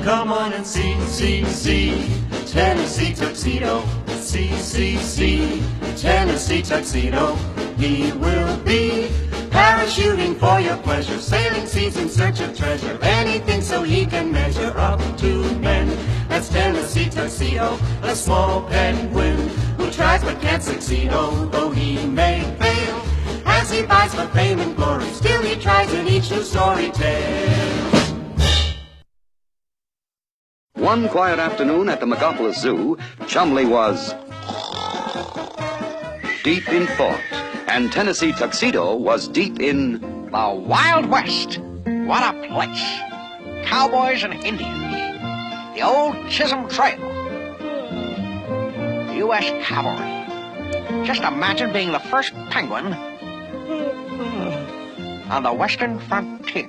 Come on and see, Tennessee Tuxedo. See, Tennessee Tuxedo. He will be parachuting for your pleasure, sailing seas in search of treasure, anything so he can measure up to men. That's Tennessee Tuxedo, a small penguin who tries but can't succeed, although he may fail. As he fights for fame and glory, still he tries in each new story tale. One quiet afternoon at the Megapolis Zoo, Chumley was deep in thought, and Tennessee Tuxedo was deep in the Wild West. What a place. Cowboys and Indians. The old Chisholm Trail. The U.S. Cavalry. Just imagine being the first penguin on the western frontier.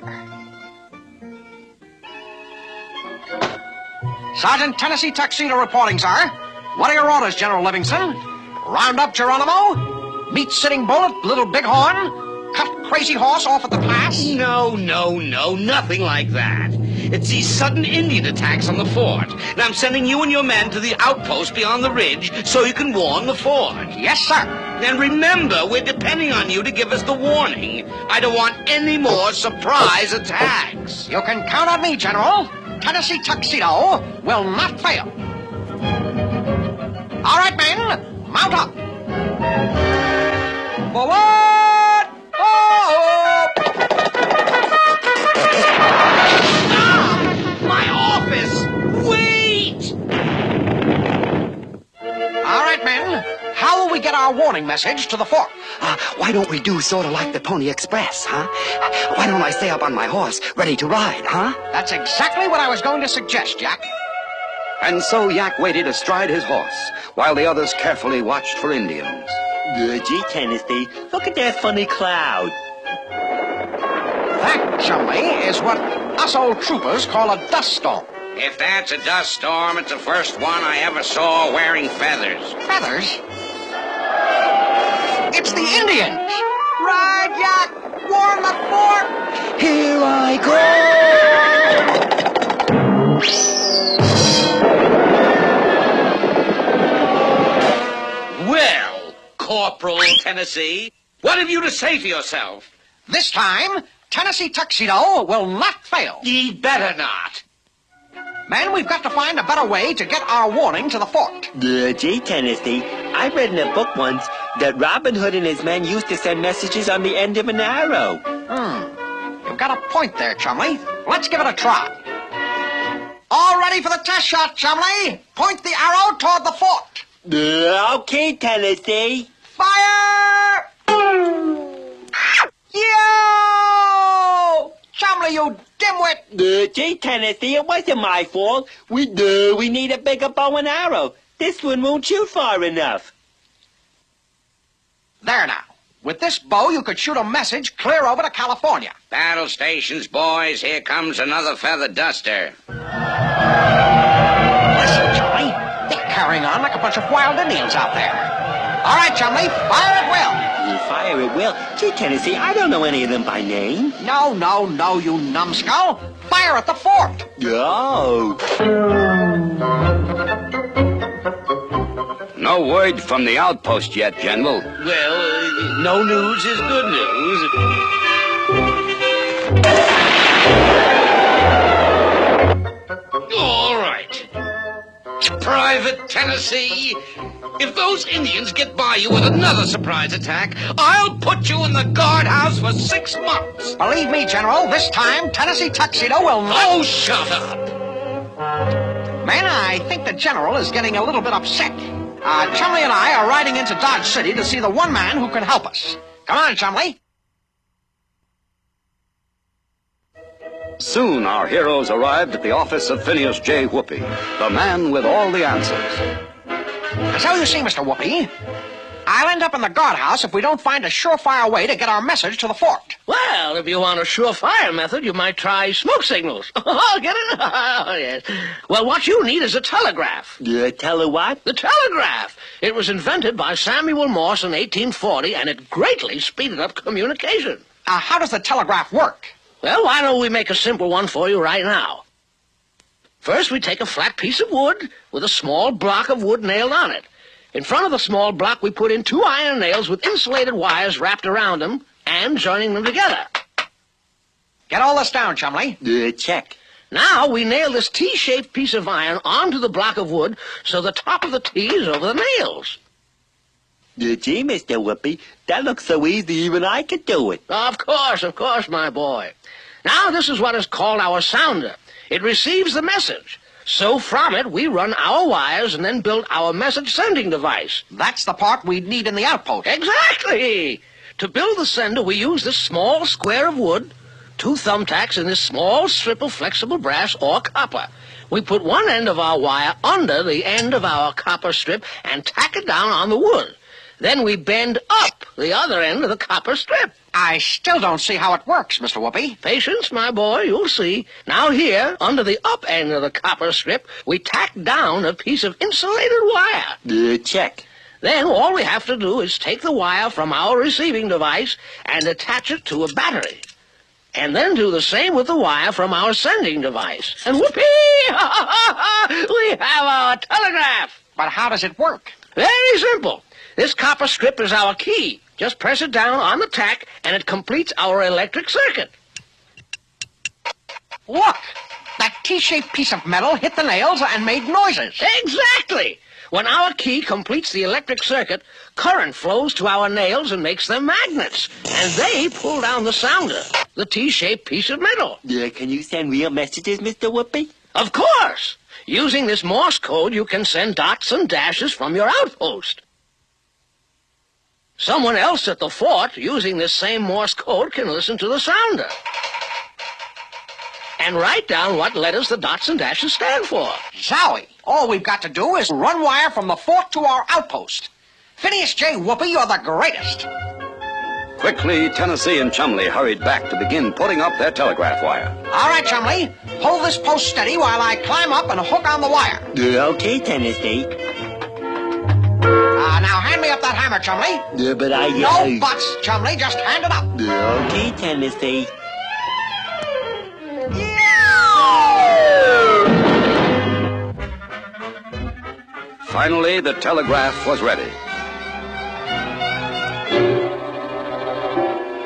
Sergeant Tennessee Tuxedo reporting, sir. What are your orders, General Livingston? Round up Geronimo? Meet Sitting Bull at Little Bighorn? Cut Crazy Horse off at the pass? No, nothing like that. It's these sudden Indian attacks on the fort. And I'm sending you and your men to the outpost beyond the ridge so you can warn the fort. Yes, sir. And remember, we're depending on you to give us the warning. I don't want any more surprise attacks. You can count on me, General. Tennessee Tuxedo will not fail. All right, men, mount up. Forward! Oh! My office! Wait! All right, men. How will we get our warning message to the fort? why don't we do sort of like the Pony Express, huh? Why don't I stay up on my horse, ready to ride, huh? That's exactly what I was going to suggest, Jack. And so Yak waited astride his horse, while the others carefully watched for Indians. Gee, Tennessee, look at that funny cloud. That, Chumley, is what us old troopers call a dust storm. If that's a dust storm, it's the first one I ever saw wearing feathers. Feathers? It's the Indians! Ride, Jack! Warn the fort! Here I go! Well, Corporal Tennessee, what have you to say for yourself? This time, Tennessee Tuxedo will not fail. Ye better not. Men, we've got to find a better way to get our warning to the fort. Gee, Tennessee, I read in a book once that Robin Hood and his men used to send messages on the end of an arrow. You've got a point there, Chumley. Let's give it a try. All ready for the test shot, Chumley. Point the arrow toward the fort. Okay, Tennessee. Fire! Yo! Chumley, you dimwit! Gee, Tennessee, it wasn't my fault. We need a bigger bow and arrow. This one won't shoot far enough. There now. With this bow, you could shoot a message clear over to California. Battle stations, boys. Here comes another feather duster. Listen, Chumley. They're carrying on like a bunch of wild Indians out there. All right, Chumley, fire at will. Fire at will? Gee, Tennessee, I don't know any of them by name. No, you numbskull. Fire at the fort. Oh. No word from the outpost yet, General. Well, no news is good news. All right. Private Tennessee, if those Indians get by you with another surprise attack, I'll put you in the guardhouse for 6 months. Believe me, General, this time Tennessee Tuxedo will not... Oh, shut up. Man, I think the General is getting a little bit upset. Chumley and I are riding into Dodge City to see the one man who can help us. Come on, Chumley. Soon our heroes arrived at the office of Phineas J. Whoopi, the man with all the answers. So you see, Mr. Whoopi, I'll end up in the guardhouse if we don't find a surefire way to get our message to the fort. Well, if you want a surefire method, you might try smoke signals. Oh, get it? Oh, yes. Well, what you need is a telegraph. Tell her what? The telegraph. It was invented by Samuel Morse in 1840, and it greatly speeded up communication. How does the telegraph work? Well, why don't we make a simple one for you right now? First, we take a flat piece of wood with a small block of wood nailed on it. In front of the small block, we put in 2 iron nails with insulated wires wrapped around them and joining them together. Get all this down, Chumley. Check. Now, we nail this T-shaped piece of iron onto the block of wood so the top of the T is over the nails. Gee, Mr. Whoopi, that looks so easy even I could do it. Of course, my boy. Now, this is what is called our sounder. It receives the message. So from it, we run our wires and then build our message-sending device. That's the part we'd need in the outpost. Exactly! To build the sender, we use this small square of wood, 2 thumbtacks, and this small strip of flexible brass or copper. We put one end of our wire under the end of our copper strip and tack it down on the wood. Then we bend up the other end of the copper strip. I still don't see how it works, Mr. Whoopi. Patience, my boy, you'll see. Now here, under the up end of the copper strip, we tack down a piece of insulated wire. Check. Then all we have to do is take the wire from our receiving device and attach it to a battery. And then do the same with the wire from our sending device. And whoopee! We have our telegraph. But how does it work? Very simple. This copper strip is our key. Just press it down on the tack, and it completes our electric circuit. Look! That T-shaped piece of metal hit the nails and made noises. Exactly! When our key completes the electric circuit, current flows to our nails and makes them magnets. And they pull down the sounder, the T-shaped piece of metal. Can you send real messages, Mr. Whoopi? Of course! Using this Morse code, you can send dots and dashes from your outpost. Someone else at the fort, using this same Morse code, can listen to the sounder and write down what letters the dots and dashes stand for. Zowie! All we've got to do is run wire from the fort to our outpost. Phineas J. Whoopi, you're the greatest. Quickly, Tennessee and Chumley hurried back to begin putting up their telegraph wire. All right, Chumley. Hold this post steady while I climb up and hook on the wire. Okay, Tennessee. Now hand me up that hammer, Chumley. But I... No buts, Chumley. Just hand it up. Okay, Tennessee. Finally, the telegraph was ready.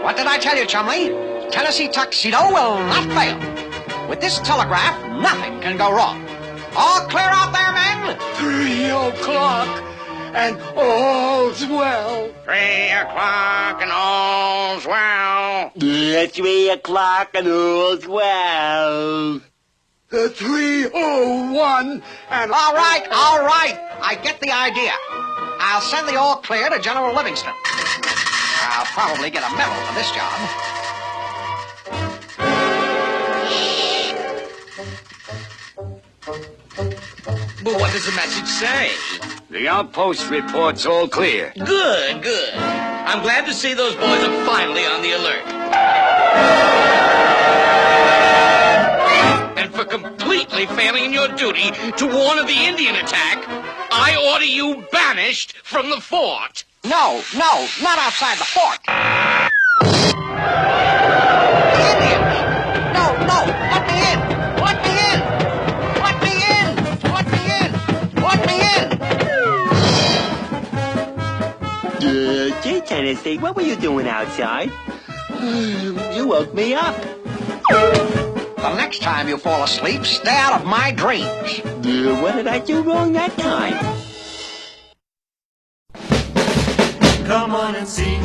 What did I tell you, Chumley? Tennessee Tuxedo will not fail. With this telegraph, nothing can go wrong. All clear out there, men? 3 o'clock, and all's well. 3 o'clock and all's well. 3 o'clock and all's well. 3:01, and... All right. I get the idea. I'll send the all clear to General Livingston. I'll probably get a medal for this job. But what does the message say? The outpost reports all clear. Good. I'm glad to see those boys are finally on the alert. And for completely failing in your duty to warn of the Indian attack, I order you banished from the fort. No, not outside the fort. Indians! No, let me in! Let me in! Let me in! Let me in! Let me in! Gee, Tennessee, what were you doing outside? You woke me up. The next time you fall asleep, stay out of my dreams. What did I do wrong that time? Come on and see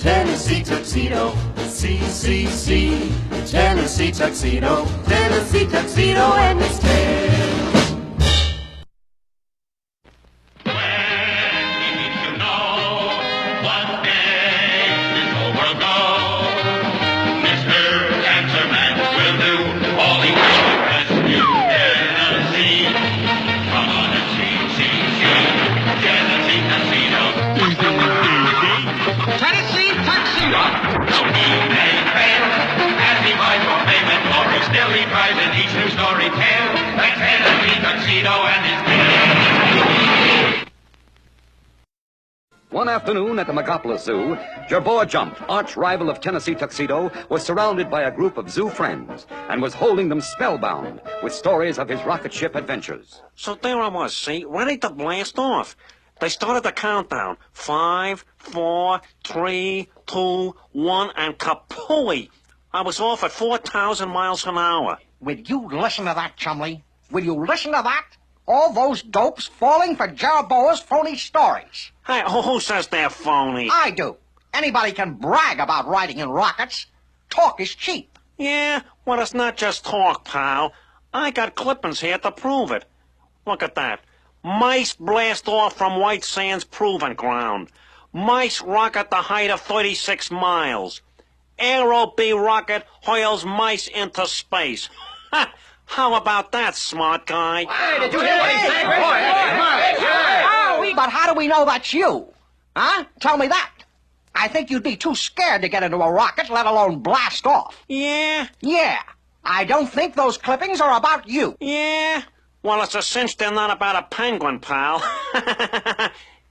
Tennessee Tuxedo. See Tennessee Tuxedo. Tennessee Tuxedo and his tail. Tennessee Tuxedo! Though he may fail, as he vies for fame and glory, still he tries in each new story tale. One afternoon at the Megapolis Zoo, Jerboa Jump, arch rival of Tennessee Tuxedo, was surrounded by a group of zoo friends and was holding them spellbound with stories of his rocket ship adventures. So there I was, see, ready to blast off. They started the countdown. 5, 4, 3, 2, 1, and kapooey! I was off at 4,000 miles an hour. Will you listen to that, Chumley? Will you listen to that? All those dopes falling for Jerboa's phony stories. Hey, who says they're phony? I do. Anybody can brag about riding in rockets. Talk is cheap. Yeah, well, it's not just talk, pal. I got clippings here to prove it. Look at that. Mice blast off from White Sands Proving Ground. Mice rocket the height of 36 miles. Aero B rocket hurls mice into space. Ha! How about that, smart guy? But how do we know that's you? Huh? Tell me that. I think you'd be too scared to get into a rocket, let alone blast off. Yeah? Yeah. I don't think those clippings are about you. Yeah? Well, it's a cinch they're not about a penguin, pal.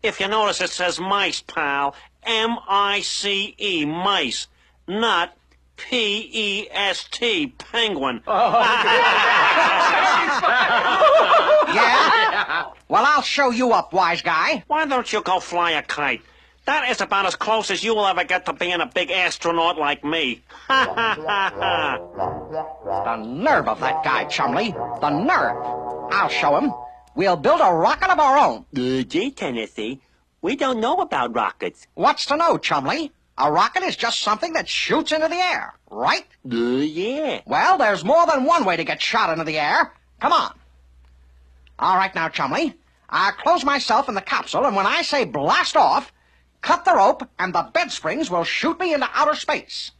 If you notice, it says mice, pal. M-I-C-E, mice. Not P-E-S-T, penguin. Yeah? Well, I'll show you up, wise guy. Why don't you go fly a kite? That is about as close as you will ever get to being a big astronaut like me. Ha, ha, ha, ha. The nerve of that guy, Chumley. The nerve. I'll show him. We'll build a rocket of our own. Gee, Tennessee, we don't know about rockets. What's to know, Chumley? A rocket is just something that shoots into the air, right? Yeah. Well, there's more than one way to get shot into the air. Come on. All right now, Chumley. I'll close myself in the capsule, and when I say blast off, cut the rope, and the bed springs will shoot me into outer space.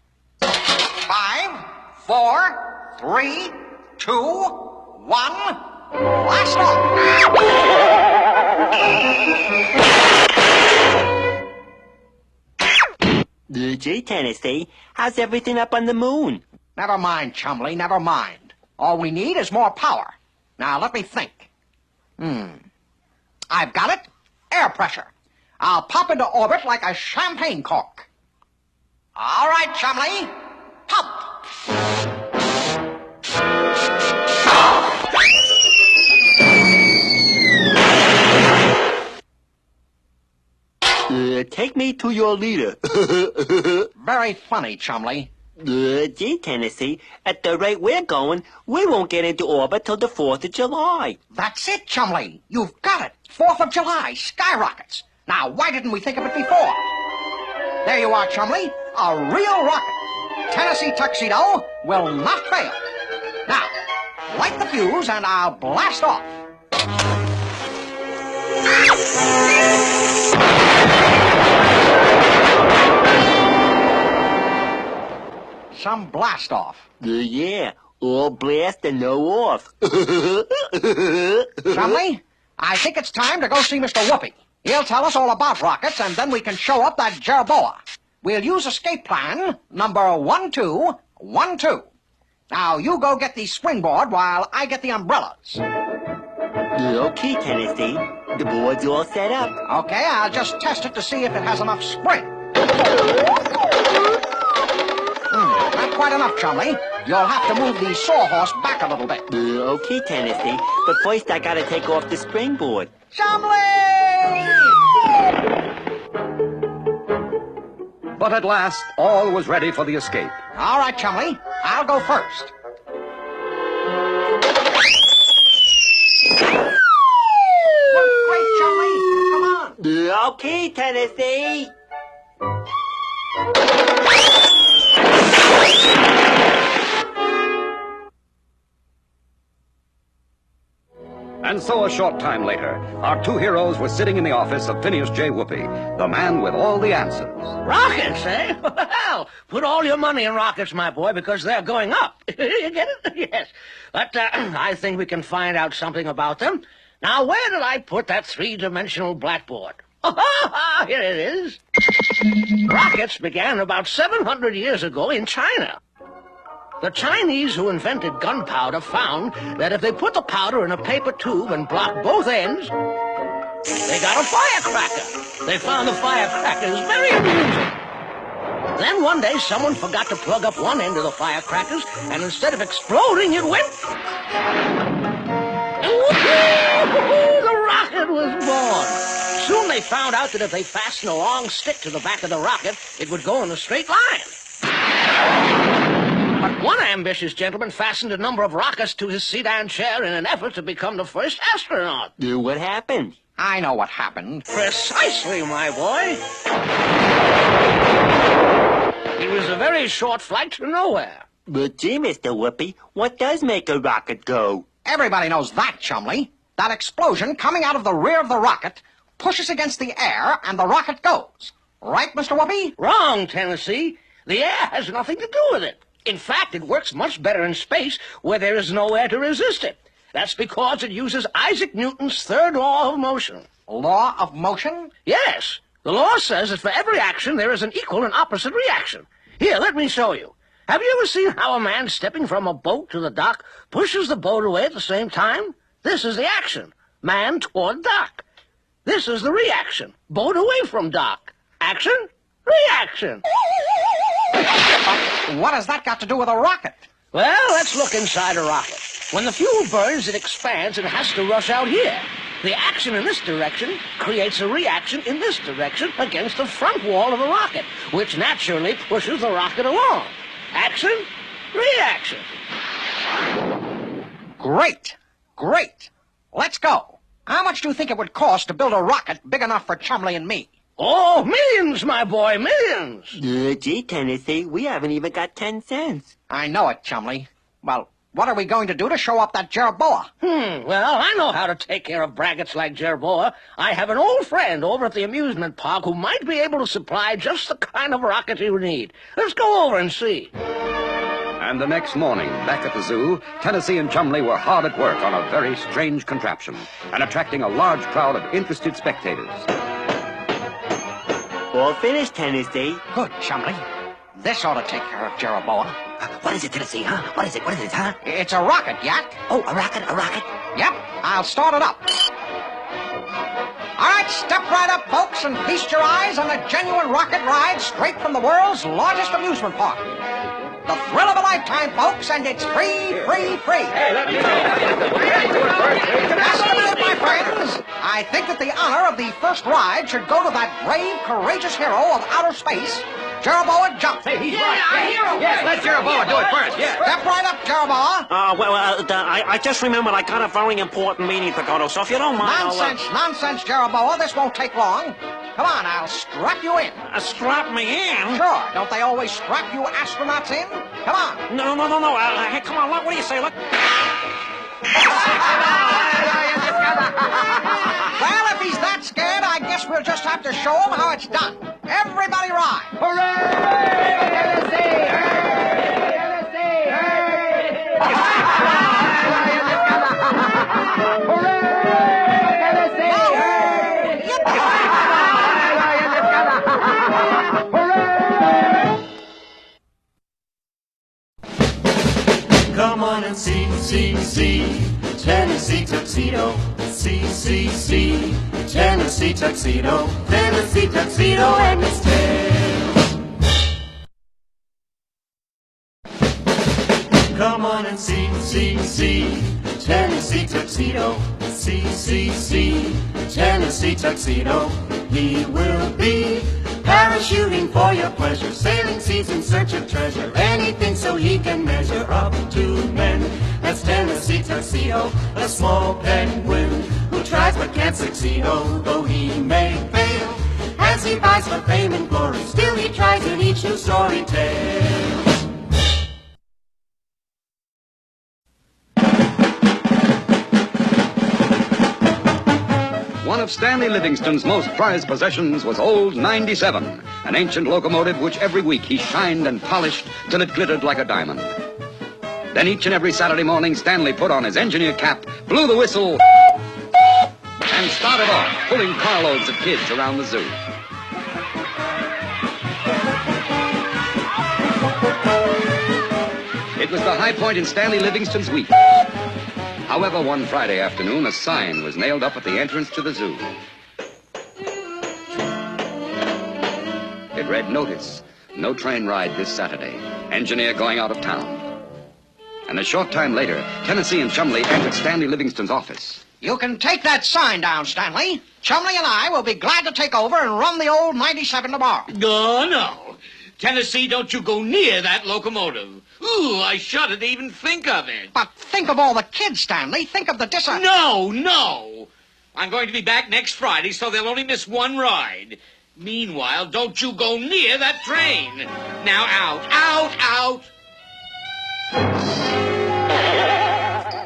5, 4, 3, 2, 1, blast off! Gee, Tennessee, how's everything up on the moon? Never mind, Chumley, never mind. All we need is more power. Now, let me think. I've got it. Air pressure. I'll pop into orbit like a champagne cork. All right, Chumley. Pump. Take me to your leader. Very funny, Chumley. Gee, Tennessee, at the rate we're going, we won't get into orbit till the 4th of July. That's it, Chumley. You've got it. 4th of July, skyrockets. Now, why didn't we think of it before? There you are, Chumley. A real rocket. Tennessee Tuxedo will not fail. Now, light the fuse and I'll blast off. Some blast off. Yeah, all blast and no off. Chumley, I think it's time to go see Mr. Whoopi. He'll tell us all about rockets, and then we can show up that Jerboa. We'll use escape plan number 1212. Now, you go get the springboard while I get the umbrellas. Okay, Tennessee. The board's all set up. Okay, I'll just test it to see if it has enough spring. Not quite enough, Chumley. You'll have to move the sawhorse back a little bit. Okay, Tennessee. But first I gotta take off the springboard. Chumley! But at last, all was ready for the escape. All right, Chumley. I'll go first. Great, Chumley. Come on. Okay, Tennessee. And so a short time later, our two heroes were sitting in the office of Phineas J. Whoopi, the man with all the answers. Rockets, eh? Well, put all your money in rockets, my boy, because they're going up. You get it? Yes. But I think we can find out something about them. Now, where did I put that three-dimensional blackboard? Here it is. Rockets began about 700 years ago in China. The Chinese who invented gunpowder found that if they put the powder in a paper tube and blocked both ends, They got a firecracker. They found the firecrackers very amusing. Then one day, someone forgot to plug up one end of the firecrackers, and instead of exploding, it went... And whoopee! The rocket was born. Soon they found out that if they fastened a long stick to the back of the rocket, it would go in a straight line. But one ambitious gentleman fastened a number of rockets to his sedan chair in an effort to become the first astronaut. What happened? I know what happened. Precisely, my boy. It was a very short flight to nowhere. But gee, Mr. Whoopi, what does make a rocket go? Everybody knows that, Chumley. That explosion coming out of the rear of the rocket pushes against the air, and the rocket goes. Right, Mr. Whoopi? Wrong, Tennessee. The air has nothing to do with it. In fact, it works much better in space where there is no air to resist it. That's because it uses Isaac Newton's third law of motion. Law of motion? Yes. The law says that for every action, there is an equal and opposite reaction. Here, let me show you. Have you ever seen how a man stepping from a boat to the dock pushes the boat away at the same time? This is the action. Man toward dock. This is the reaction. Boat away from dock. Action, reaction. What has that got to do with a rocket? Well, let's look inside a rocket. When the fuel burns, it expands and has to rush out here. The action in this direction creates a reaction in this direction against the front wall of the rocket, which naturally pushes the rocket along. Action, reaction. Great. Great. Let's go. How much do you think it would cost to build a rocket big enough for Chumley and me? Oh, millions, my boy, millions. Gee, Tennessee, we haven't even got 10 cents. I know it, Chumley. Well, what are we going to do to show up that Jerboa? Well, I know how to take care of braggarts like Jerboa. I have an old friend over at the amusement park who might be able to supply just the kind of rocket you need. Let's go over and see. And the next morning, back at the zoo, Tennessee and Chumley were hard at work on a very strange contraption and attracting a large crowd of interested spectators. All finished, Tennessee. Good, Chumley. This ought to take care of Jerboa. What is it, Tennessee, huh? What is it, huh? It's a rocket, Yak. Oh, a rocket? Yep, I'll start it up. All right, step right up, folks, and feast your eyes on a genuine rocket ride straight from the world's largest amusement park. The thrill of a lifetime, folks, and it's free, free, free. That's it, my friends. I think that the honor of the first ride should go to that brave, courageous hero of outer space, Jerboa Jump. Hey, he's right. Yes, let Jerboa do it first, yeah. Step right up, Jerboa. I just remembered I got a very important meeting to go to, so if you don't mind, Nonsense, Jerboa. This won't take long. Come on, I'll strap you in. Strap me in? Sure. Don't they always strap you astronauts in? Come on. No. Hey, come on, what do you say? Look. Well, if he's that scared, I guess we'll just have to show him how it's done. Everybody ride. Come on and see Tennessee Tuxedo. See Tennessee Tuxedo. Tennessee Tuxedo and his tail. Come on and see Tennessee Tuxedo. See Tennessee Tuxedo. He will be parachuting for your pleasure, sailing seas in search of treasure, anything so he can measure up to men. That's Tennessee Tuxedo, a small penguin who tries but can't succeed, although he may fail. As he fights for fame and glory, still he tries in each new story tale. One of Stanley Livingston's most prized possessions was old 97, an ancient locomotive which every week he shined and polished till it glittered like a diamond. Then each and every Saturday morning, Stanley put on his engineer cap, blew the whistle, and started off, pulling carloads of kids around the zoo. It was the high point in Stanley Livingston's week. However, one Friday afternoon, a sign was nailed up at the entrance to the zoo. It read, "Notice, no train ride this Saturday. Engineer going out of town." And a short time later, Tennessee and Chumley entered Stanley Livingston's office. You can take that sign down, Stanley. Chumley and I will be glad to take over and run the old 97 tomorrow. Oh, no. Tennessee, don't you go near that locomotive. Ooh, I shudder to even think of it. But think of all the kids, Stanley. Think of the No. I'm going to be back next Friday, so they'll only miss one ride. Meanwhile, don't you go near that train. Now out.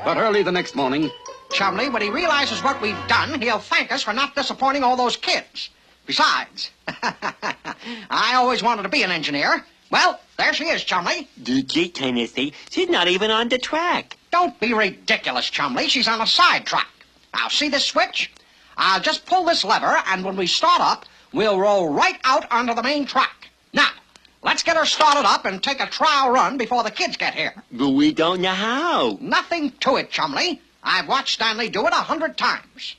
But early the next morning, Chumley, when he realizes what we've done, he'll thank us for not disappointing all those kids. Besides, I always wanted to be an engineer. Well, there she is, Chumley. Gee, Tennessee, she's not even on the track. Don't be ridiculous, Chumley. She's on a side track. Now, see this switch? I'll just pull this lever, and when we start up, we'll roll right out onto the main track. Now, let's get her started up and take a trial run before the kids get here. But we don't know how. Nothing to it, Chumley. I've watched Stanley do it 100 times.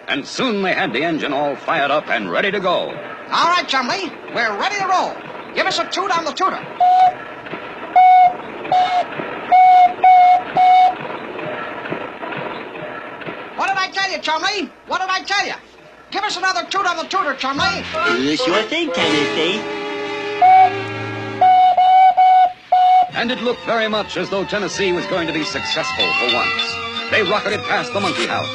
and soon they had the engine all fired up and ready to go. All right, Chumley, we're ready to roll. Give us a toot on the tooter. What did I tell you, Chumley? What did I tell you? Give us another toot on the tooter, Chumley. Sure thing, Tennessee. And it looked very much as though Tennessee was going to be successful for once. They rocketed past the monkey house,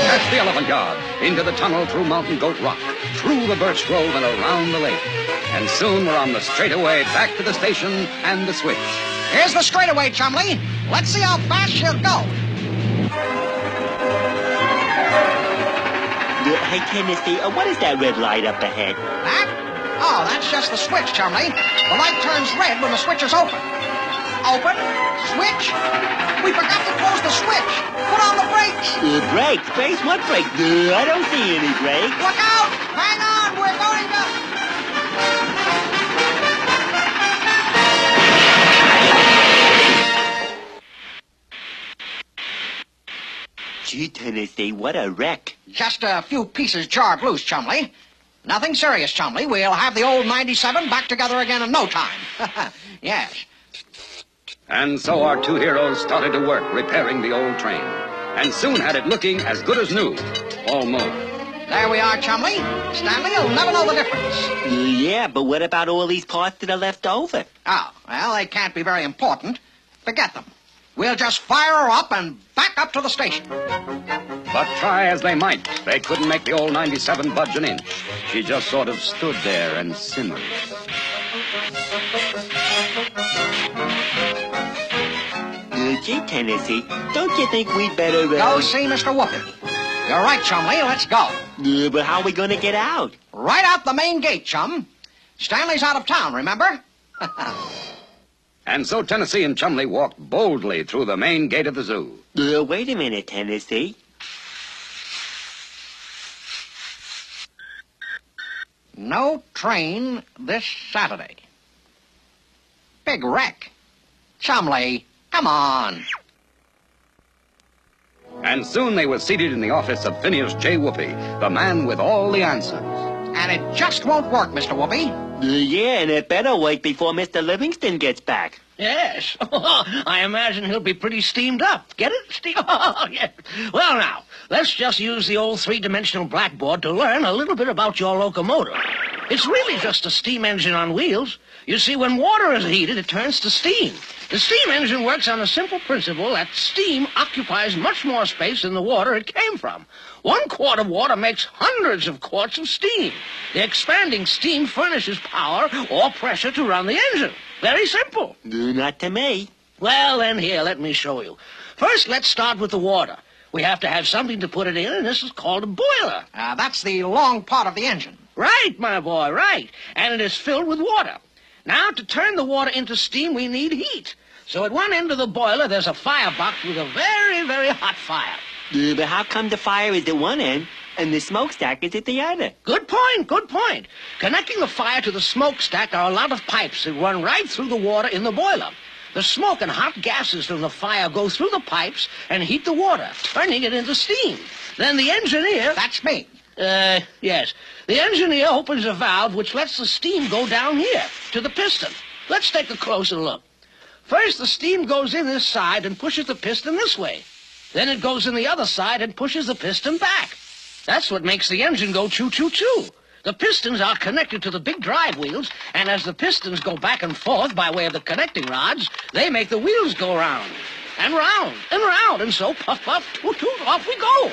past the elephant yard, into the tunnel through Mountain Goat Rock, through the birch grove and around the lake. And soon we're on the straightaway back to the station and the switch. Here's the straightaway, Chumley. Let's see how fast she'll go. Hey, Tennessee, what is that red light up ahead? That? Oh, that's just the switch, Chumley. The light turns red when the switch is open. Open? Switch? We forgot to close the switch. Put on the brakes. Brakes? Brakes? What brakes? I don't see any brakes. Look out! Hang on, we're going to... Gee, Tennessee, what a wreck. Just a few pieces jarred loose, Chumley. Nothing serious, Chumley. We'll have the old 97 back together again in no time. Yes. And so our two heroes started to work repairing the old train, and soon had it looking as good as new, almost. There we are, Chumley. Stanley will never know the difference. Yeah, but what about all these parts that are left over? Oh, well, they can't be very important. Forget them. We'll just fire her up and back up to the station. But try as they might, they couldn't make the old 97 budge an inch. She just sort of stood there and simmered. Gee, Tennessee, don't you think we'd better... Go see Mr. Whoopi. You're right, Chumley. Let's go. But how are we going to get out? Right out the main gate, Chum. Stanley's out of town, remember? And so Tennessee and Chumley walked boldly through the main gate of the zoo. Wait a minute, Tennessee. No train this Saturday. Big wreck. Chumley, come on. And soon they were seated in the office of Phineas J. Whoopi, the man with all the answers. And it just won't work, Mr. Whoopi. Yeah, and it better wait before Mr. Livingston gets back. Yes. I imagine he'll be pretty steamed up. Get it? Yes. Well, now, let's just use the old three-dimensional blackboard to learn a little bit about your locomotive. It's really just a steam engine on wheels. You see, when water is heated, it turns to steam. The steam engine works on a simple principle that steam occupies much more space than the water it came from. 1 quart of water makes hundreds of quarts of steam. The expanding steam furnishes power or pressure to run the engine. Very simple. Not to me. Well, then, here, let me show you. First, let's start with the water. We have to have something to put it in, and this is called a boiler. That's the long part of the engine. Right, my boy, right. And it is filled with water. Now, to turn the water into steam, we need heat. So at one end of the boiler, there's a firebox with a very, very hot fire. But how come the fire is at one end and the smokestack is at the other? Good point, good point. Connecting the fire to the smokestack are a lot of pipes that run right through the water in the boiler. The smoke and hot gases from the fire go through the pipes and heat the water, turning it into steam. Then the engineer... That's me. Yes. The engineer opens a valve which lets the steam go down here, to the piston. Let's take a closer look. First, the steam goes in this side and pushes the piston this way. Then it goes in the other side and pushes the piston back. That's what makes the engine go choo-choo-choo. The pistons are connected to the big drive wheels, and as the pistons go back and forth by way of the connecting rods, they make the wheels go round, and round, and round, and so puff, puff, toot-toot, off we go.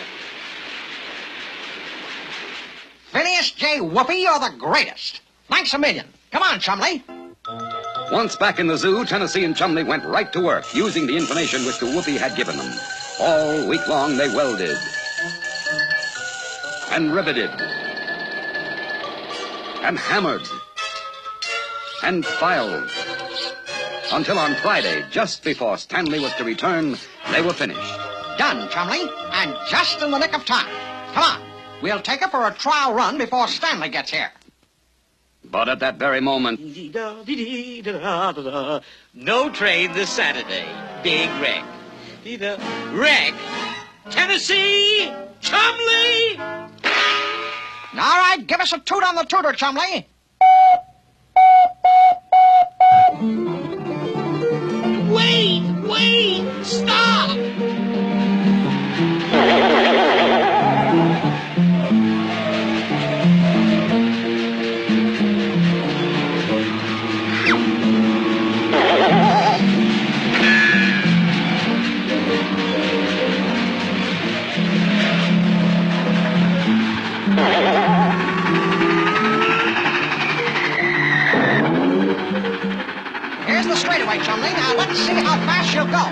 Phineas J. Whoopi, you're the greatest. Thanks a million. Come on, Chumley. Once back in the zoo, Tennessee and Chumley went right to work, using the information which the Whoopee had given them. All week long, they welded and riveted and hammered and filed until on Friday, just before Stanley was to return, they were finished. Done, Chumley, and just in the nick of time. Come on. We'll take her for a trial run before Stanley gets here. But at that very moment, No train this Saturday. Big wreck. Wreck? Tennessee? Chumley? All right, give us a toot on the tooter, Chumley. Wait! Stop! Here's the straightaway, Chumley. Now let's see how fast she'll go.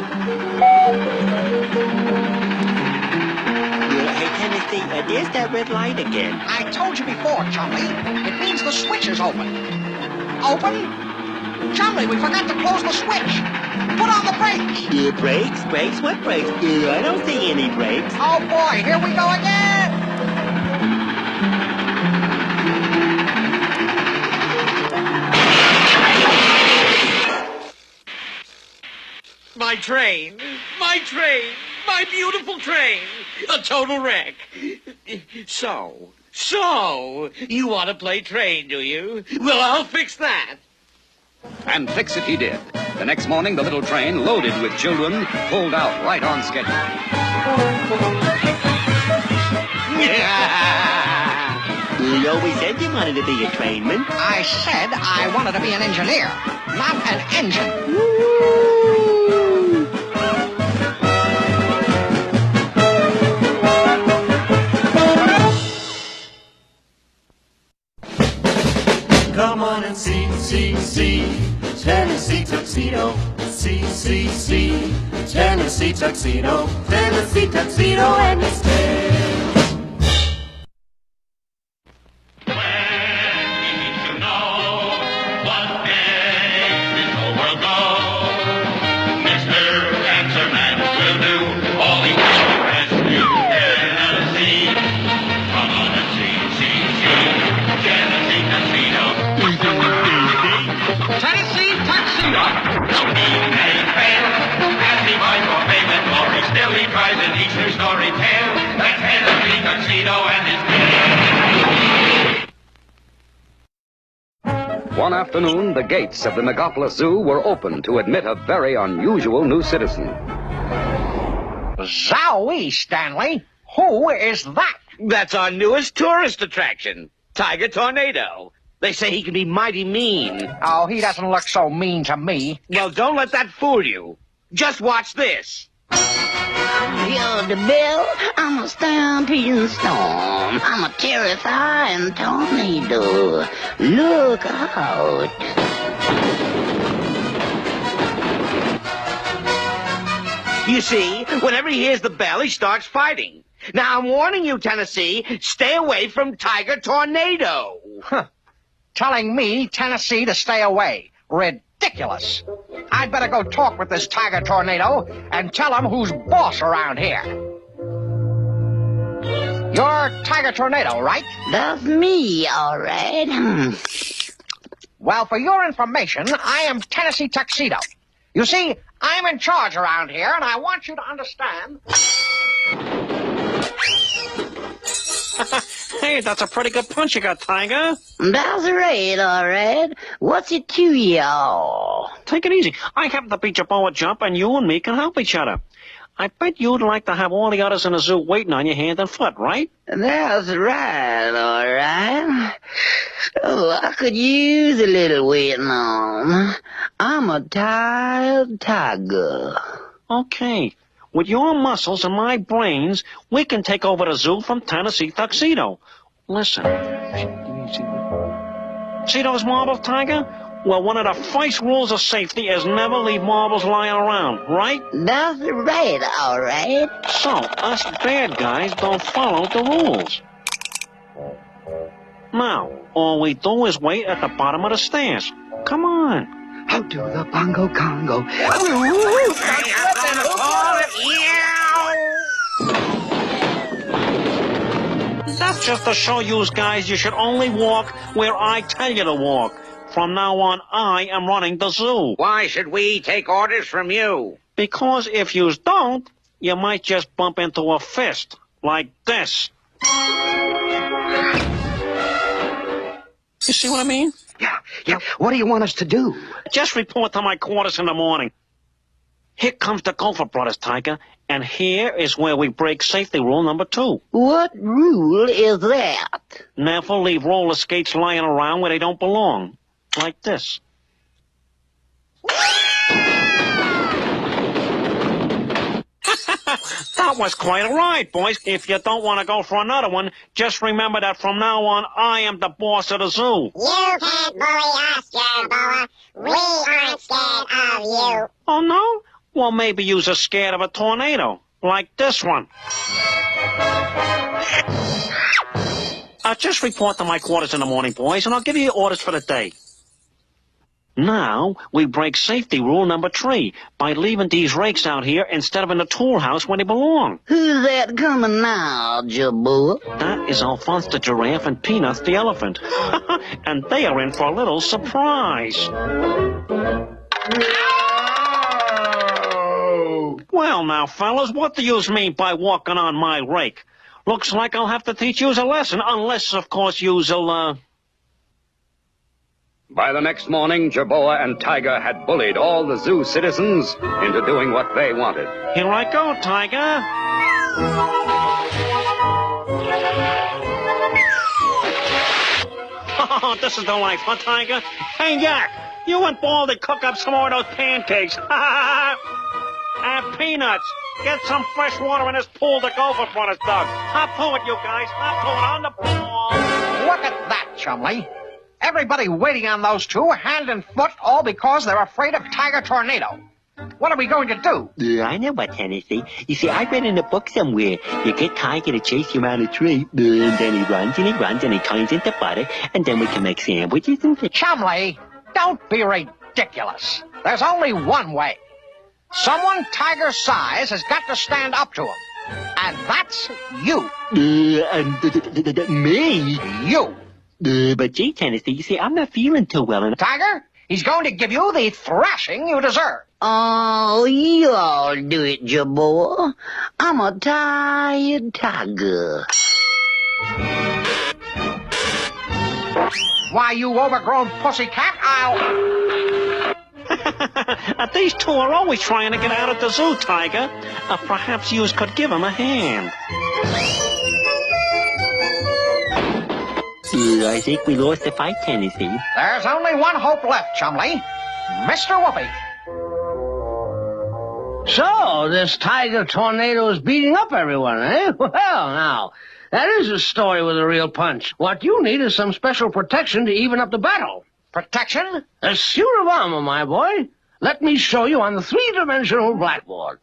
Hey, Tennessee, there's that red light again. I told you before, Chumley. It means the switch is open. Open? Chumley, we forgot to close the switch. Put on the brakes. Brakes? Brakes? What brakes? I don't see any brakes. Oh, boy, here we go again. My train, my beautiful train, a total wreck. So, you want to play train, do you? Well, I'll fix that. and fix it he did. The next morning, the little train, loaded with children, pulled out right on schedule. You always said you wanted to be a trainman. I said I wanted to be an engineer, not an engine. Come on and see Tennessee Tuxedo. See Tennessee Tuxedo. Tennessee Tuxedo and his tail. Tennessee Tuxedo. No need may fail. As he vies for fame and glory, still he tries in each new story tale. The Tennessee Tuxedo and his tail. One afternoon, the gates of the Megapolis Zoo were open to admit a very unusual new citizen. Zowie, Stanley. Who is that? That's our newest tourist attraction, Tiger Tornado. They say he can be mighty mean. Oh, he doesn't look so mean to me. Well, don't let that fool you. Just watch this. You're the bell, I'm a stampeding storm. I'm a terrifying tornado. Look out. You see, whenever he hears the bell, he starts fighting. Now, I'm warning you, Tennessee, stay away from Tiger Tornado. Huh. Telling me, Tennessee, to stay away. Ridiculous. I'd better go talk with this Tiger Tornado and tell him who's boss around here. You're Tiger Tornado, right? That's me, all right. Well, for your information, I am Tennessee Tuxedo. You see, I'm in charge around here, and I want you to understand Hey, that's a pretty good punch you got, Tiger. That's right, all right. What's it to y'all? Take it easy. I happen to beat your bow at jump, and you and me can help each other. I bet you'd like to have all the others in the zoo waiting on you hand and foot, right? That's right, all right. Oh, I could use a little waiting on. I'm a tired tiger. Okay. With your muscles and my brains, we can take over the zoo from Tennessee Tuxedo. Listen. See those marbles, Tiger? Well, one of the first rules of safety is never leave marbles lying around, right? That's right, all right. So, us bad guys don't follow the rules. Now, all we do is wait at the bottom of the stairs. Come on. I'll do the bongo congo. That's just to show you guys you should only walk where I tell you to walk. From now on, I am running the zoo. Why should we take orders from you? Because if you don't, you might just bump into a fist. Like this. You see what I mean? Yeah. What do you want us to do? Just report to my quarters in the morning. Here comes the Gopher Brothers, Tiger. And here is where we break safety rule number 2. What rule is that? Never leave roller skates lying around where they don't belong. Like this. That was quite a ride, boys. If you don't want to go for another one, just remember that from now on, I am the boss of the zoo. You can't bully us, Jerboa. We aren't scared of you. Oh, no? Well, maybe you're scared of a tornado, like this one. I'll just report to my quarters in the morning, boys, and I'll give you orders for the day. Now, we break safety rule number 3 by leaving these rakes out here instead of in the tool house where they belong. Who's that coming now, Jerboa? That is Alphonse the giraffe and Peanuts the elephant. And they are in for a little surprise. Well, now, fellas, what do you mean by walking on my rake? Looks like I'll have to teach you a lesson, unless, of course, you'll, By the next morning, Jerboa and Tiger had bullied all the zoo citizens into doing what they wanted. Here I go, Tiger. Oh, this is the life, huh, Tiger? Hey, Yak, you and Baldy cook up some more of those pancakes. And Peanuts, get some fresh water in this pool the Gopher Brothers dug. Hop to it, you guys. Hop to it on the ball. Look at that, Chumley. Everybody waiting on those two, hand and foot, all because they're afraid of Tiger Tornado. What are we going to do? I know what, Tennessee. You see, I read in a book somewhere. You get Tiger to chase you around a tree, and then he runs and he runs and he turns into butter, and then we can make sandwiches and... Chumley, don't be ridiculous. There's only one way. Someone Tiger's size has got to stand up to him. And that's you. Me? You. But gee, Tennessee, you see, I'm not feeling too well. And Tiger, he's going to give you the thrashing you deserve. Oh, you all do it, Jerboa. I'm a tired tiger. Why, you overgrown pussycat, These two are always trying to get out of the zoo, Tiger. Perhaps you could give them a hand. I think we lost the fight, Tennessee. There's only one hope left, Chumley. Mr. Whoopi. So, this Tiger Tornado is beating up everyone, eh? Well, now, that is a story with a real punch. What you need is some special protection to even up the battle. Protection? A suit of armor, my boy. Let me show you on the three-dimensional blackboard.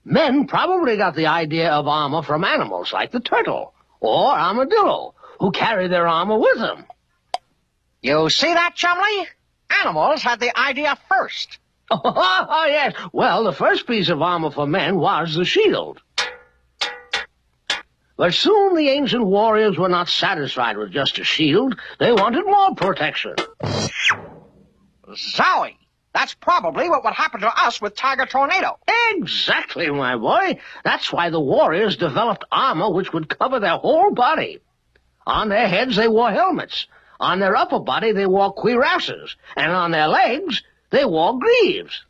Men probably got the idea of armor from animals like the turtle or armadillo, who carry their armor with them. You see that, Chumley? Animals had the idea first. Oh, yes. Well, the first piece of armor for men was the shield. But soon the ancient warriors were not satisfied with just a shield. They wanted more protection. Zowie! That's probably what would happen to us with Tiger Tornado. Exactly, my boy. That's why the warriors developed armor which would cover their whole body. On their heads, they wore helmets. On their upper body, they wore cuirasses. And on their legs, they wore greaves.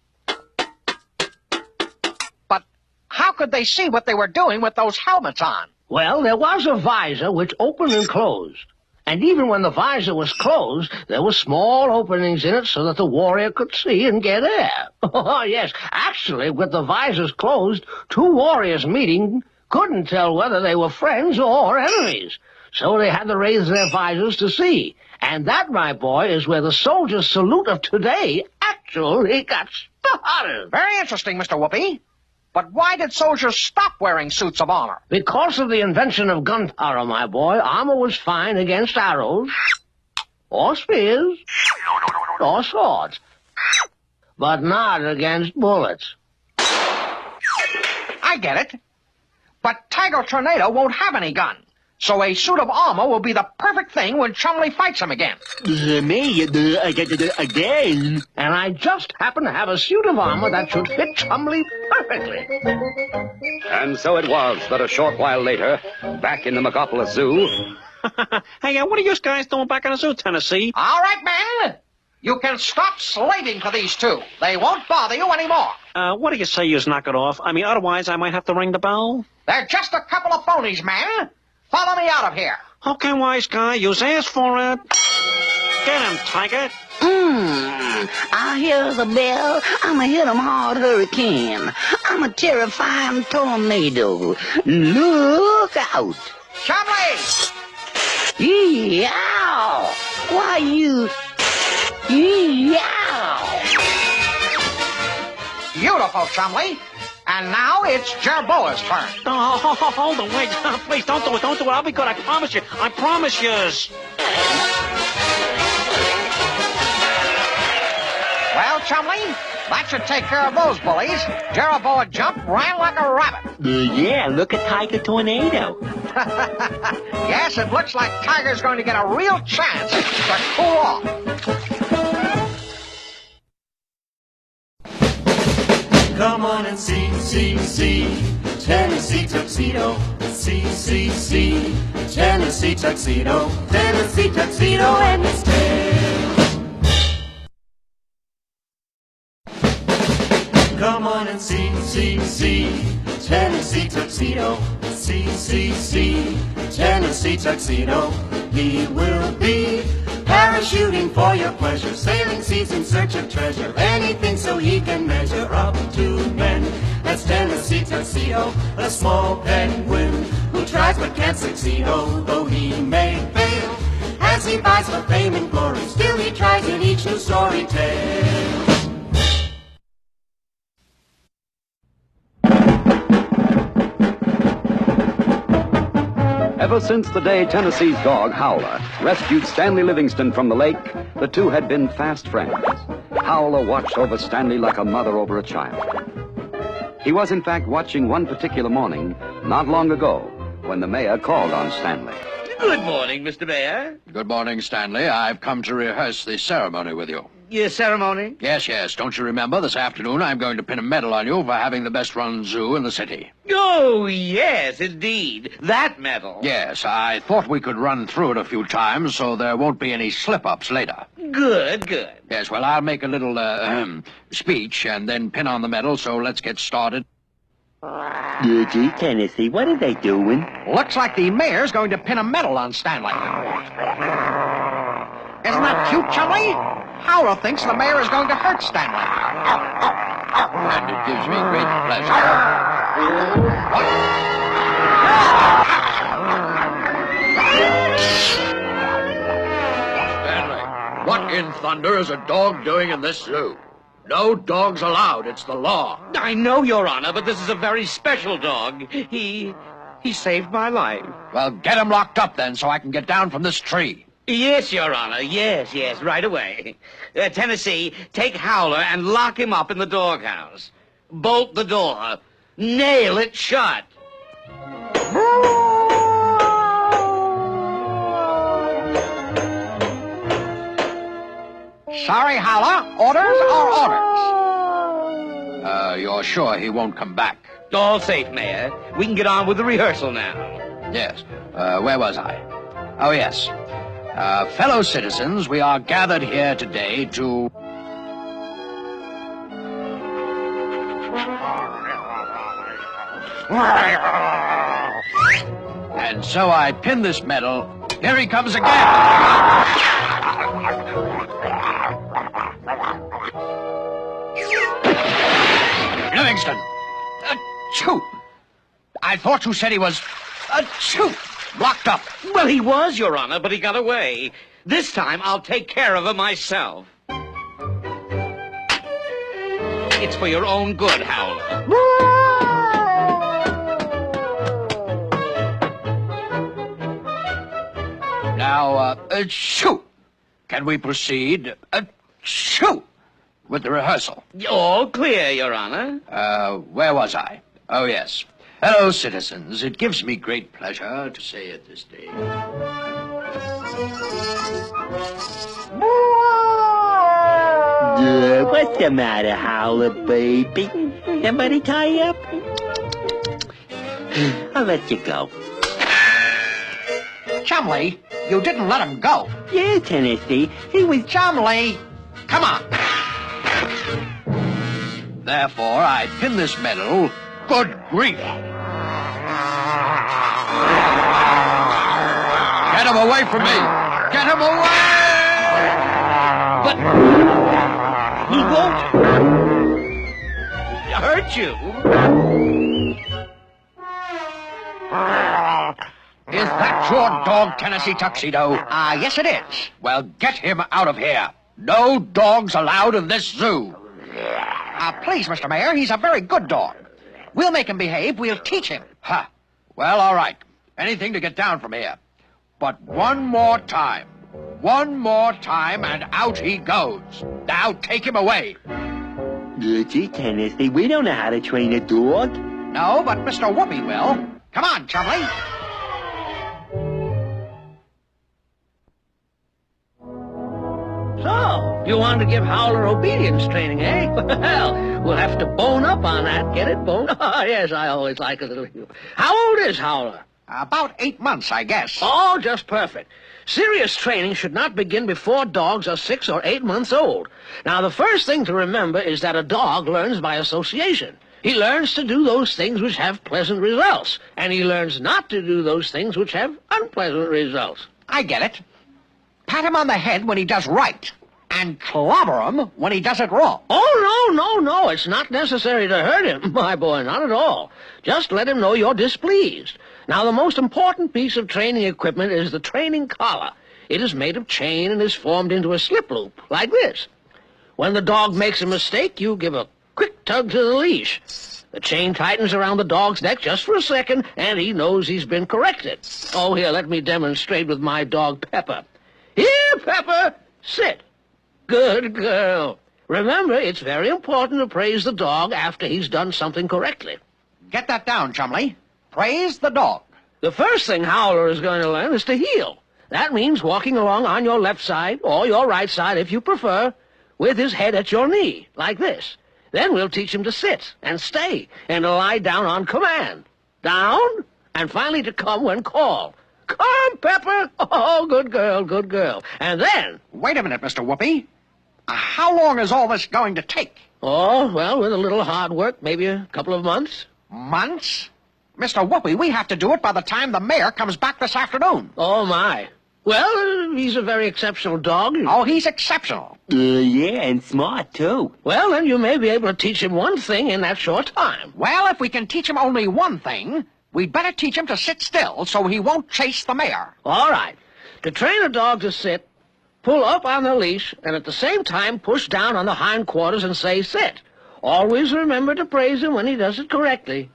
But how could they see what they were doing with those helmets on? Well, there was a visor which opened and closed. And even when the visor was closed, there were small openings in it so that the warrior could see and get air. Oh, yes, actually, with the visors closed, two warriors meeting couldn't tell whether they were friends or enemies. So they had to raise their visors to see. And that, my boy, is where the soldier's salute of today actually got started. Very interesting, Mr. Whoopi. But why did soldiers stop wearing suits of armor? Because of the invention of gunpowder, my boy, armor was fine against arrows, or spears, or swords, but not against bullets. I get it. But Tiger Tornado won't have any gun. So a suit of armor will be the perfect thing when Chumley fights him again. Again? And I just happen to have a suit of armor that should fit Chumley perfectly. And so it was that a short while later, back in the Megapolis Zoo... Hey, what are you guys doing back in the zoo, Tennessee? All right, men. You can stop slaving for these two. They won't bother you anymore. What do you say you knock it off? I mean, otherwise I might have to ring the bell. They're just a couple of phonies, man. Follow me out of here. Okay, wise guy, you asked for it. Get him, Tiger. I hear the bell. I'm a hit 'em hard hurricane. I'm a terrifying tornado. Look out. Chumley! Yow! Why, you... Yow! Beautiful, Chumley. And now it's Jerboa's turn. Oh, hold on, wait. Please, don't do it. Don't do it. I'll be good. I promise you. I promise yous. Well, Chumley, that should take care of those bullies. Jerboa jumped, ran like a rabbit. Yeah, look at Tiger Tornado. Yes, it looks like Tiger's going to get a real chance to cool off. Come on and see Tennessee Tuxedo. See Tennessee Tuxedo. Tennessee Tuxedo and his tail. Come on and see Tennessee Tuxedo. See Tennessee Tuxedo. He will be parachuting for your pleasure, sailing seas in search of treasure, anything so he can measure up to men. That's Tennessee Tuxedo, a small penguin who tries but can't succeed, although he may fail. As he fights for fame and glory, still he tries in each new story tale. Ever since the day Tennessee's dog, Howler, rescued Stanley Livingston from the lake, the two had been fast friends. Howler watched over Stanley like a mother over a child. He was, in fact, watching one particular morning, not long ago, when the mayor called on Stanley. Good morning, Mr. Mayor. Good morning, Stanley. I've come to rehearse the ceremony with you. Your ceremony? Yes. Don't you remember? This afternoon I'm going to pin a medal on you for having the best-run zoo in the city. Oh, yes, indeed. That medal. Yes, I thought we could run through it a few times so there won't be any slip-ups later. Good. Yes, well, I'll make a little, speech and then pin on the medal, so let's get started. Gee, Tennessee, what are they doing? Looks like the mayor's going to pin a medal on Stanley. Isn't that cute, Chumley? Howler thinks the mayor is going to hurt Stanley. And it gives me great pleasure. Stanley, what in thunder is a dog doing in this zoo? No dogs allowed. It's the law. I know, Your Honor, but this is a very special dog. He saved my life. Well, get him locked up then so I can get down from this tree. Yes, Your Honor. Yes, right away. Tennessee, take Howler and lock him up in the doghouse. Bolt the door. Nail it shut. Sorry, Howler. Orders are orders. You're sure he won't come back? All safe, Mayor. We can get on with the rehearsal now. Yes. Where was I? Oh, yes. Fellow citizens, we are gathered here today to... And so I pin this medal. Here he comes again. Livingston. Achoo. I thought you said he was... Achoo. Locked up. Well, he was, Your Honor, but he got away. This time, I'll take care of him myself. It's for your own good, Howler. Now, shoo! Can we proceed? Shoo! With the rehearsal. All clear, Your Honor. Where was I? Oh, yes. Hello, citizens. It gives me great pleasure to say at this day. What's the matter, Howler, baby? Somebody tie you up? I'll let you go. Chumley, you didn't let him go. Yeah, Tennessee. He was... Chumley, come on. Therefore, I pin this medal. Good grief! Get him away from me! Get him away! But he won't hurt you. Is that your dog, Tennessee Tuxedo? Yes, it is. Well, get him out of here. No dogs allowed in this zoo. Please, Mr. Mayor, he's a very good dog. We'll make him behave. We'll teach him. Ha! Well, all right. Anything to get down from here. But one more time, and out he goes. Now take him away. Gee, Tennessee, we don't know how to train a dog. No, but Mr. Whoopi will. Come on, Chumley. So, you want to give Howler obedience training, eh? Well, we'll have to bone up on that. Get it? Bone? Oh, yes, I always like a little humor. How old is Howler? About 8 months, I guess. Oh, just perfect. Serious training should not begin before dogs are 6 or 8 months old. Now, the first thing to remember is that a dog learns by association. He learns to do those things which have pleasant results, and he learns not to do those things which have unpleasant results. I get it. Pat him on the head when he does right, and clobber him when he does it wrong. Oh, no, it's not necessary to hurt him, my boy, not at all. Just let him know you're displeased. Now, the most important piece of training equipment is the training collar. It is made of chain and is formed into a slip loop, like this. When the dog makes a mistake, you give a quick tug to the leash. The chain tightens around the dog's neck just for a second, and he knows he's been corrected. Oh, here, let me demonstrate with my dog, Pepper. Here, Pepper, sit. Good girl. Remember, it's very important to praise the dog after he's done something correctly. Get that down, Chumley. Praise the dog. The first thing Howler is going to learn is to heel. That means walking along on your left side, or your right side if you prefer, with his head at your knee, like this. Then we'll teach him to sit and stay and to lie down on command. Down, and finally to come when called. Come, Pepper! Oh, good girl, good girl. And then... Wait a minute, Mr. Whoopi. How long is all this going to take? Oh, well, with a little hard work, maybe a couple of months. Months? Mr. Whoopi, we have to do it by the time the mayor comes back this afternoon. Oh, my. Well, he's a very exceptional dog. Oh, he's exceptional. Yeah, and smart, too. Well, then you may be able to teach him one thing in that short time. Well, if we can teach him only one thing, we'd better teach him to sit still so he won't chase the mayor. All right. To train a dog to sit, pull up on the leash, and at the same time push down on the hindquarters and say sit. Always remember to praise him when he does it correctly.